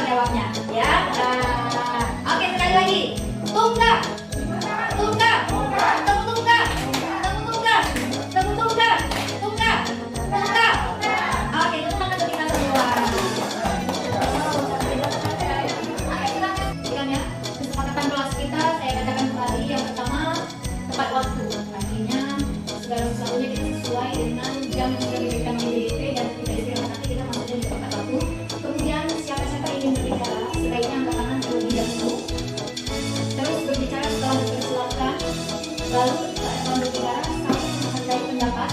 Jawabnya ya. Oke, sekali lagi. Tunggak. Tunggak. Temu tunggak. Temu tunggak. Temu tunggak. Tunggak. Tunggak. Oke, itu tangan untuk kita semua. Oke, silakan ya. Kesepakatan kelas kita saya katakan kembali. Yang pertama, tepat waktu. Artinya segala sesuatunya kita sesuai dengan jam yang sudah diberikan di DDP dan kita istirahat nanti kita masuk di tepat waktu. Kemudian siapa-siapa ingin berbicara sebaiknya angkat tangan terlebih dahulu. Terus berbicara setelah dipersilakan. Lalu setelah berbicara saling menghargai pendapat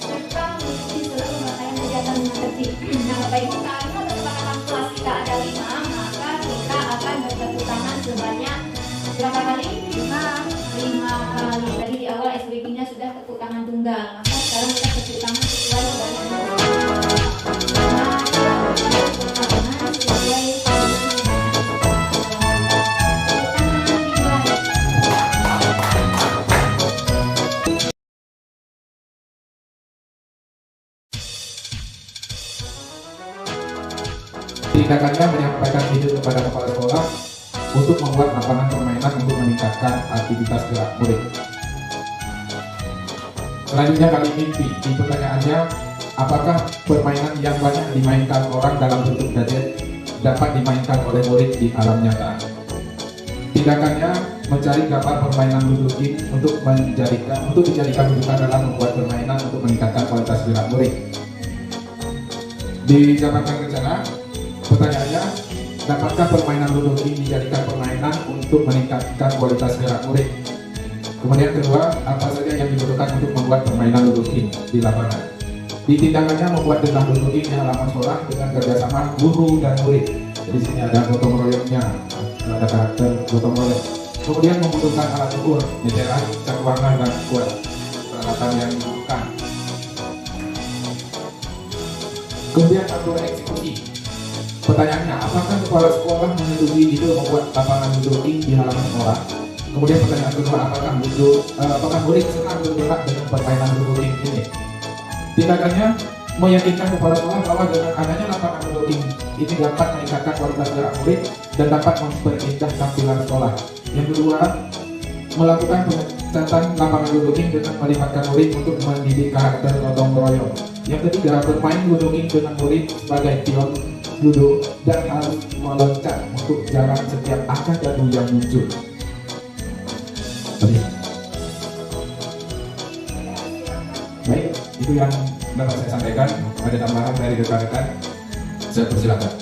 serta mengikuti seluruh rangkaian kegiatan dengan tertib. Nah, Bapak Ibu, karena kesepakatan kelas kita ada 5, maka kita akan bertepuk tangan sebanyak berapa kali? 5 kali. Tadi di awal SPP-nya sudah tepuk tangan tunggal. Maka sekarang kita tepuk tangan sesuai sebanyak 5. Tindakannya menyampaikan ide kepada kepala sekolah untuk membuat lapangan permainan untuk meningkatkan aktivitas gerak murid. Selanjutnya kali mimpi. Di pertanyaannya, apakah permainan yang banyak dimainkan orang dalam bentuk gadget dapat dimainkan oleh murid di alam nyata? Tindakannya mencari gambar permainan ludo game untuk dijadikan rujukan dalam membuat permainan untuk meningkatkan kualitas gerak murid. Dijabarkan rencana. Pertanyaannya, dapatkah permainan ludo game dijadikan permainan untuk meningkatkan kualitas gerak murid? Kemudian kedua, apa saja yang dibutuhkan untuk membuat permainan ludo game di lapangan? Di tindakannya membuat dendam ludo game di halaman sekolah dengan kerjasama guru dan murid. Jadi sini ada gotong royongnya, ada karakter gotong royong. Kemudian membutuhkan alat ukur, meteran, cat warna dan kuat peralatan yang dibutuhkan. Kemudian atur eksekusi. Pertanyaannya, apakah kepala sekolah menyetujui ide membuat lapangan ludo game di halaman sekolah? Kemudian pertanyaan kedua, apakah murid senang bergerak dengan permainan ludo game ini? Tindakannya meyakinkan kepala sekolah bahwa dengan adanya lapangan ludo game ini dapat meningkatkan kualitas gerak murid dan dapat memperindah tampilan sekolah. Yang kedua, melakukan pengecatan lapangan ludo game dengan melibatkan murid untuk mendidik karakter gotong royong. Yang ketiga, bermain ludo game dengan murid sebagai pion ludo dan harus meloncat untuk jalan setiap angka jadul yang muncul. Baik, itu yang dapat saya sampaikan. Ada tambahan dari rekan-rekan, saya persilakan.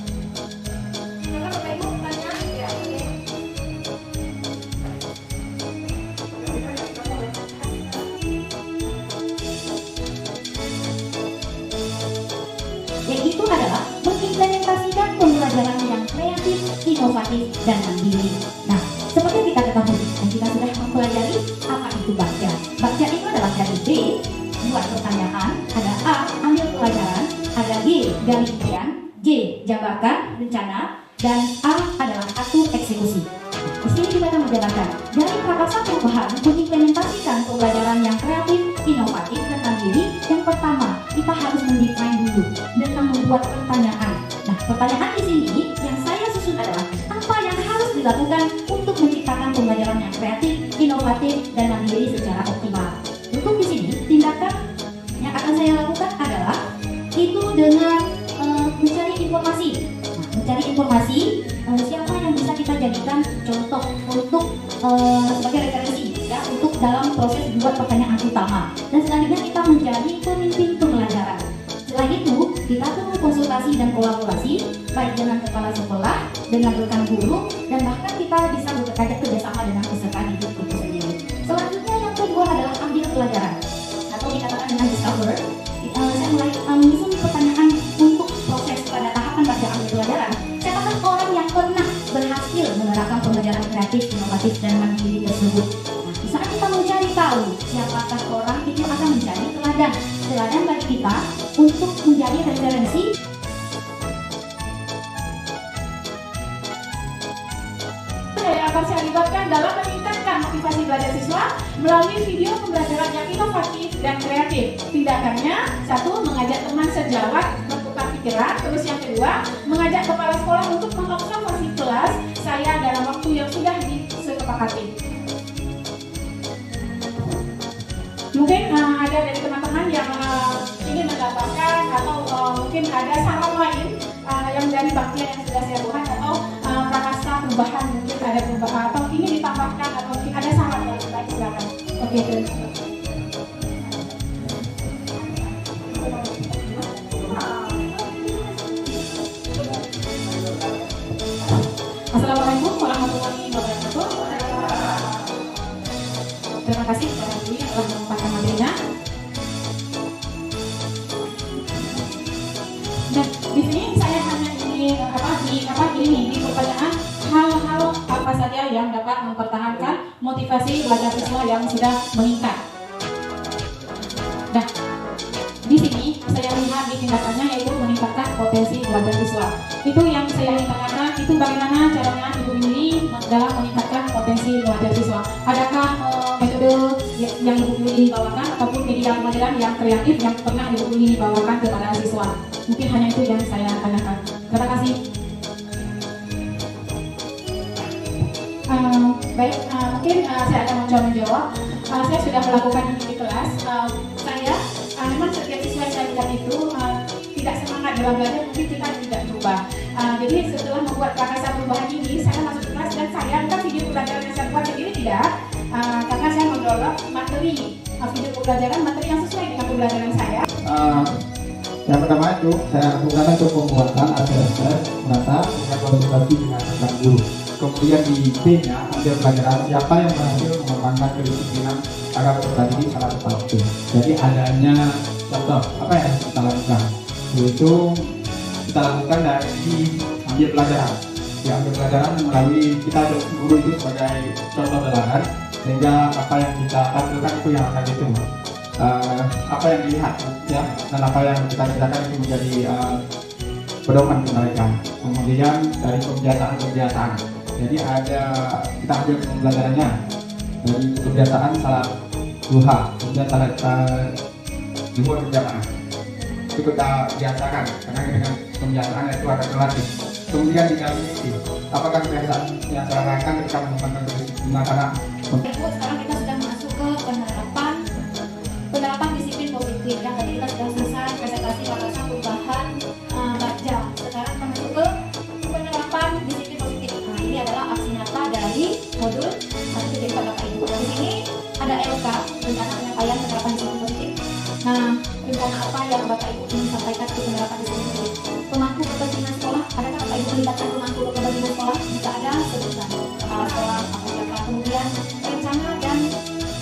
Yaitu adalah mengimplementasikan pembelajaran yang kreatif, inovatif, dan mandiri. Nah, seperti kita ketahui dan kita sudah mempelajari apa itu baca. Baca itu adalah dari B, buat pertanyaan, ada A, ambil pelajaran, ada G, gali impian, J, jabarkan, rencana, dan A adalah atur eksekusi. Di sini kita akan menjabarkan dari rasa perubahan mengimplementasikan pembelajaran yang kreatif, inovatif, dan mandiri. Yang pertama, kita harus mendefine dulu dengan membuat pertanyaan. Nah, pertanyaan di sini yang saya susun adalah apa yang harus dilakukan untuk menciptakan pembelajaran yang kreatif, inovatif, dan mandiri secara optimal. Untuk di sini, tindakan yang akan saya lakukan adalah itu dengan mencari informasi. Nah, mencari informasi siapa yang bisa kita jadikan contoh untuk sebagai referensi ya untuk dalam proses membuat pertanyaan utama. Dan selanjutnya kita menjadi pemimpin pembelajaran. Selain itu, kita perlu konsultasi dan kolaborasi baik dengan kepala sekolah, dengan rekan guru, dan bahkan kita bisa bekerja kerjasama dengan peserta didik itu sendiri. Selanjutnya yang kedua adalah ambil pelajaran atau dikatakan dengan discover. Saya mulai menyusun pertanyaan untuk proses pada tahapan baca ambil pelajaran. Siapakah orang yang pernah berhasil menerapkan pembelajaran kreatif, inovatif, dan mandiri tersebut? Nah, di saat kita mencari tahu siapakah orang itu akan menjadi teladan bagi kita untuk menjadi referensi. Yang akan saya libatkan dalam meningkatkan motivasi belajar siswa melalui video pembelajaran yang inovatif dan kreatif. Tindakannya, satu, mengajak teman sejawat bertukar pikiran. Terus yang kedua, mengajak kepala sekolah untuk mengobservasi kelas saya dalam waktu yang sudah disepakati. Mungkin ada dari teman-teman yang ingin mendapatkan atau mungkin ada saran lain yang dari bagian yang sudah saya buat atau prakarsa perubahan, mungkin ada perubahan atau ingin ditambahkan atau mungkin ada saran yang baik, silakan. Oke, terus. Assalamualaikum warahmatullahi wabarakatuh. Terima kasih kepada guru yang telah menyampaikan materinya. Dan di sini saya hanya ingin di pertanyaan hal-hal apa saja yang dapat mempertahankan motivasi belajar siswa yang sudah meningkat. Nah, di sini saya lihat di tindakannya yaitu meningkatkan potensi belajar siswa. Itu yang saya ingin tanyakan, itu bagaimana caranya Ibu ini dalam meningkatkan potensi belajar siswa. Adakah metode yang Ibu ini bawakan ataupun media pembelajaran yang kreatif yang pernah Ibu ini bawakan kepada siswa? Mungkin hanya itu yang saya tanyakan. Terima kasih. Baik, mungkin saya akan mencoba menjawab. Saya sudah melakukan ini di kelas. Saya memang setiap siswa yang saya lihat itu tidak semangat dalam belajar, mungkin kita tidak berubah. Jadi setelah membuat prakarsa perubahan ini, saya masuk ke kelas dan saya bukan video pembelajaran yang saya buat sendiri tidak, karena saya mendownload materi video pembelajaran, materi yang sesuai dengan pembelajaran saya. Yang pertama itu saya lakukan untuk pembuatan assessment menata dan konsultasi dengan rekan guru. Kemudian di B-nya ambil pelajaran siapa yang berhasil mengembangkan kedisiplinan agar terjadi salah satu waktu. Jadi adanya contoh apa yang kita lakukan, yaitu kita lakukan dari ambil pelajaran. Ambil pelajaran melalui kita guru itu sebagai contoh teladan, sehingga apa yang kita tampilkan itu yang akan ditunggu. Apa yang dilihat ya dan apa yang kita kerjakan itu menjadi pedoman untuk mereka. Kemudian dari kebiasaan. Jadi ada kita ambil pembelajarannya dari kebiasaan salat duha, kemudian salat zuhur berjamaah. Itu kita biasakan karena dengan kebiasaan itu ada relatif. Kemudian di dalam ini apakah kebiasaan yang saya lakukan ketika mengembangkan kedisiplinan anak? Sekarang kita sudah masuk ke penerapan disiplin positif yang tadi kita sudah selesai presentasi prakarsa perubahan baca. Sekarang kita masuk ke penerapan disiplin positif. Nah, ini adalah aksi nyata dari modul nanti jadi pada Bapak Ibu. Di sini ada LK, rencana penyampaian penerapan disiplin positif. Nah, rencana apa yang Bapak Ibu ingin sampaikan untuk penerapan disiplin positif? Pemangku kepentingan sekolah, adakah Bapak Ibu melibatkan pemangku kepentingan sekolah? Jika ada, sebutkan kepala sekolah atau siapa. Kemudian rencana dan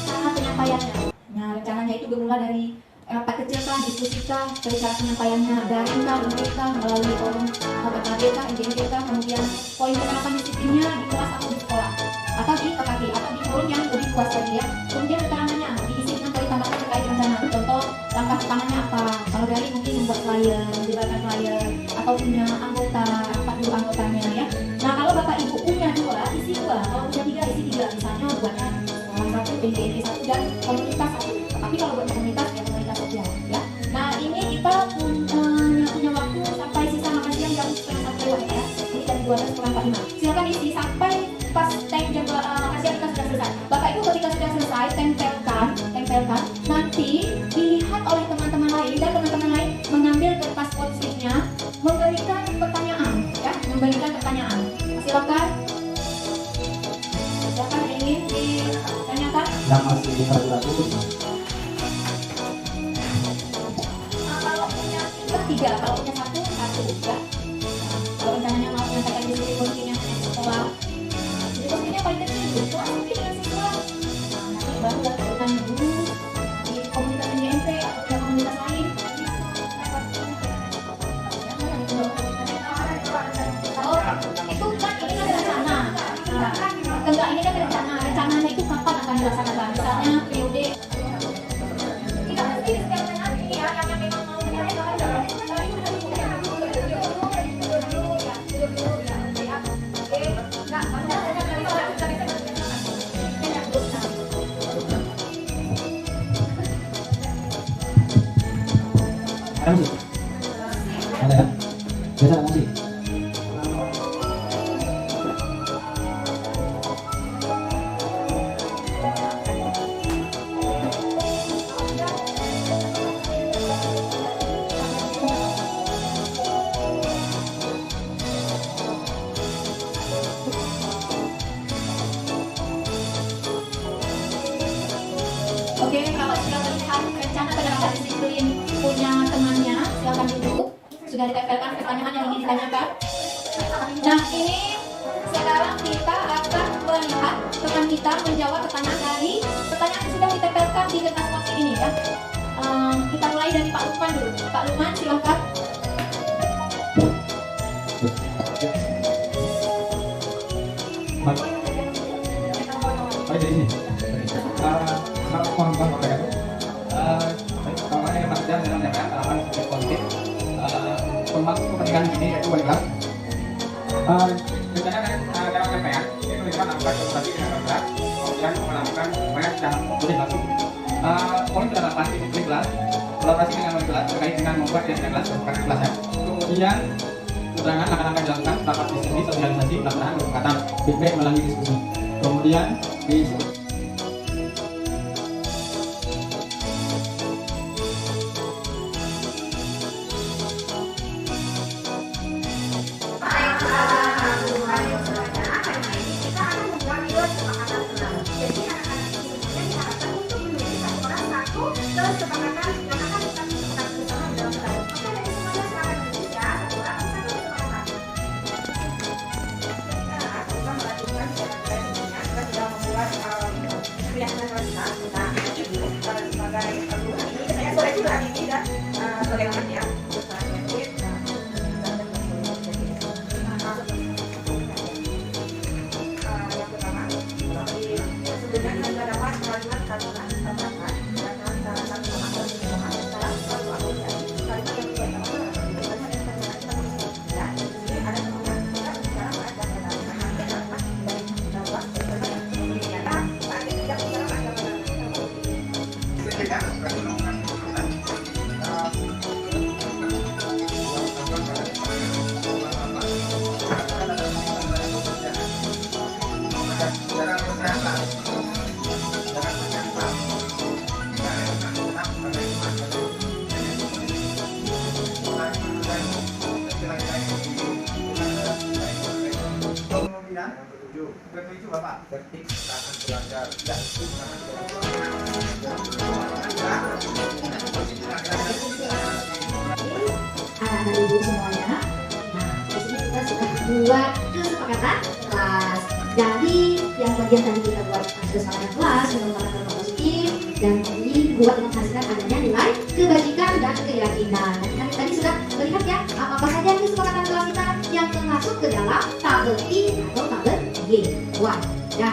cara penyampaiannya. Nah, rencananya itu bermula dari rapat kecil kah, diskusi kah, cara penyampaiannya daring kah, online kah, melalui forum PKB kah, IJB kah, kemudian poin penerapan disiplinnya di kelas atau di sekolah, atau di PKB, atau di forum yang lebih luas lagi ya. Kemudian rencananya diisi dengan poin tambahan terkait rencana. Contoh langkah pertamanya apa? Kalau dari mungkin membuat flyer, menyebarkan flyer, atau punya anggota rapat untuk anggotanya ya. Nah kalau bapak ibu punya dua, isi dua. Kalau punya tiga, isi tiga. Misalnya buatnya sekolah satu, PDD satu, dan komunitas satu. Tapi kalau buat komunitas ya komunitas saja ya. Nah ini kita punya waktu sampai sisa makan siang jam 12:30 ya. Ini jam 12:45. Silakan isi sampai pas time jam makan siang kita sudah selesai. Bapak ibu ketika sudah selesai tempelkan. Nanti dilihat oleh teman-teman lain dan teman-teman lain mengambil kertas post-it-nya, memberikan pertanyaan ya, memberikan pertanyaan. Silakan ingin ditanyakan. Yang masih ragu-ragu. Kalau punya tiga, kalau punya satu ya. Kalau rencananya mau menyampaikan di sini kuncinya sekolah, jadi kuncinya paling kecil itu aktif dengan siswa. Nanti baru dengan guru di komunitas NGMP atau komunitas lain. Oh, itu kan ini kan rencana. Enggak, ini kan rencana. Rencananya itu kapan akan dilaksanakan? Misalnya periode. Tidak mesti setiap ini ya, yang memang mau Ada musik? Ada ya? Biasa ada musik? Oke, kalau sudah melihat rencana penerapan disiplin punya temannya, silakan duduk. Sudah ditempelkan pertanyaan yang ingin ditanyakan. Nah, ini sekarang kita akan melihat teman kita menjawab pertanyaan dari pertanyaan yang sudah ditempelkan di kertas post ini ya. Kita mulai dari Pak Lukman dulu. Pak Lukman, silakan. Baik, dari sini. Assalamualaikum warahmatullahi wabarakatuh. Pertama yang Mas Jan dalam menyampaikan arahan sebagai positif pemaksud pernikahan di sini yaitu wali kelas. Rencana dalam menyampaikan yaitu kita melakukan konsultasi dengan wali kelas, kemudian melakukan semuanya secara boleh langsung. Poin ke-8 di wali kelas, kolaborasi dengan wali kelas terkait dengan membuat agenda kelas dan program kelas ya. Kemudian keterangan langkah-langkah dilakukan rapat diskusi, sosialisasi, pelaksanaan kesepakatan, feedback melalui diskusi. Kemudian di Ketujuh Bapak, tertib tangan pelanggar. Ya, Anak-anak ibu semuanya, nah di sini kita sudah buat kesepakatan kelas. Jadi yang bagian tadi kita buat kesepakatan kelas, menggunakan positif dan dibuat menghasilkan adanya nilai kebajikan dan keyakinan. Dan tadi sudah melihat ya apa saja kesepakatan kelas kita yang termasuk ke dalam tabel I atau tabel G1. Nah,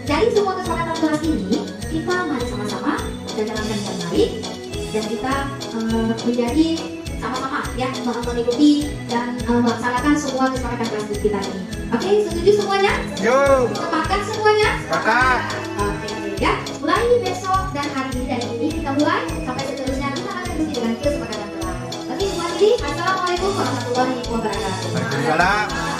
dari semua kesepakatan kelas ini kita mari sama-sama kita jalankan dengan baik dan kita menjadi sama-sama ya mengikuti dan melaksanakan semua kesepakatan kelas kita ini. Oke, setuju semuanya? Yo. Sepakat semuanya? Sepakat. Oke, ya. Mulai besok dan hari ini dan ini kita mulai sampai seterusnya kita akan diskusi dengan kesepakatan kelas. Oke, semua ini. Assalamualaikum warahmatullahi wabarakatuh. Waalaikumsalam.